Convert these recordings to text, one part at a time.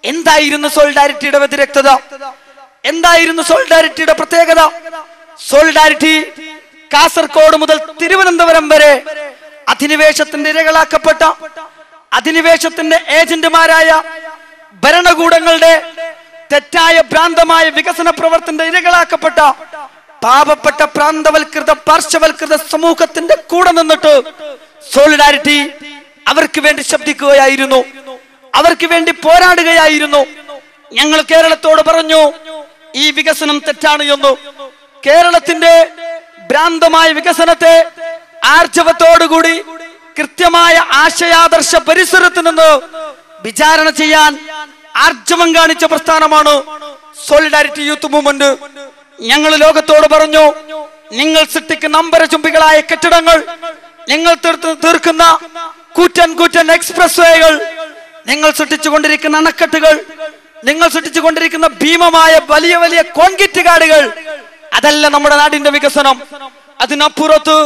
എന്തായിരുന്നു സോളിഡാരിറ്റിയുടെ വ്യതിരക്തത? എന്തായിരുന്നു സോളിഡാരിറ്റിയുടെ പ്രത്യേകത? സോളിഡാരിറ്റി കാസർഗോഡ് മുതൽ തിരുവനന്തപുരം വരെ അധിനിവേശത്തിന്റെ ഇരകളാക്കപ്പെട്ട, അധിനിവേശത്തിന്റെ ഏജന്റുമാരായ ഭരണകൂടങ്ങളുടെ തെറ്റായ ഭ്രാന്തമായ വികസന പ്രവർത്തന ഇരകളാക്കപ്പെട്ട പാവപ്പെട്ട പ്രാന്തവൽകൃത പാർശ്വവൽകൃത സമൂഹത്തിന്റെ കൂടെ നിന്നിട്ട് സോളിഡാരിറ്റി അവർക്ക് വേണ്ടി ശബ്ദിക്കുകയായിരുന്നു, അവർക്ക് വേണ്ടി പോരാടുകയായിരുന്നു. ഞങ്ങൾ കേരളത്തോട് പറഞ്ഞു, ഈ വികസനം തെറ്റാണ് എന്ന്. കേരളത്തിന്റെ ഭ്രാന്തമായ വികസനത്തെ ആർജവത്തോടുകൂടി കൃത്യമായ ആശയാദർശ പരിസരത്ത് നിന്ന് വിചാരണ ചെയ്യാൻ ആർജവം കാണിച്ച പ്രസ്ഥാനമാണ് സോളിഡാരിറ്റി യൂത്ത് മൂവ്മെന്റ്. ഞങ്ങൾ ലോകത്തോട് പറഞ്ഞു, നിങ്ങൾ സൃഷ്ടിക്കുന്ന അമ്പരചുംബികളായ കെട്ടിടങ്ങൾ, നിങ്ങൾ തീർക്കുന്ന കൂറ്റൻ എക്സ്പ്രസ് വേകൾ, നിങ്ങൾ സൃഷ്ടിച്ചുകൊണ്ടിരിക്കുന്ന അണക്കെട്ടുകൾ, നിങ്ങൾ സൃഷ്ടിച്ചുകൊണ്ടിരിക്കുന്ന ഭീമമായ വലിയ കോൺക്രീറ്റ് കാടുകൾ, അതല്ല നമ്മുടെ നാടിന്റെ വികസനം. അതിനപ്പുറത്ത്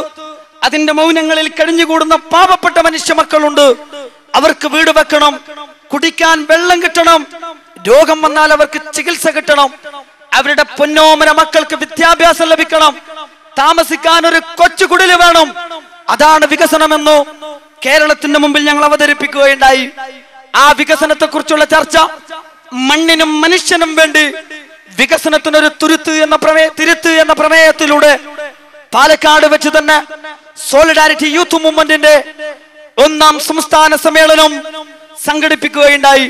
അതിന്റെ മൗനങ്ങളിൽ കഴിഞ്ഞുകൂടുന്ന പാവപ്പെട്ട മനുഷ്യ മക്കളുണ്ട്. അവർക്ക് വീട് വെക്കണം, കുടിക്കാൻ വെള്ളം കിട്ടണം, രോഗം വന്നാൽ അവർക്ക് ചികിത്സ കിട്ടണം, അവരുടെ പൊന്നോമന മക്കൾക്ക് വിദ്യാഭ്യാസം ലഭിക്കണം, താമസിക്കാൻ ഒരു കൊച്ചു കുടില് വേണം. അതാണ് വികസനമെന്ന് കേരളത്തിന്റെ മുമ്പിൽ ഞങ്ങൾ അവതരിപ്പിക്കുകയുണ്ടായി. ആ വികസനത്തെ കുറിച്ചുള്ള ചർച്ച, മണ്ണിനും മനുഷ്യനും വേണ്ടി വികസനത്തിനൊരു തിരുത്ത് എന്ന പ്രമേയത്തിലൂടെ പാലക്കാട് വെച്ച് തന്നെ സോളിഡാരിറ്റി യൂത്ത് മൂവ്മെന്റിന്റെ 1ാം സംസ്ഥാന സമ്മേളനം സംഘടിപ്പിക്കുകയുണ്ടായി.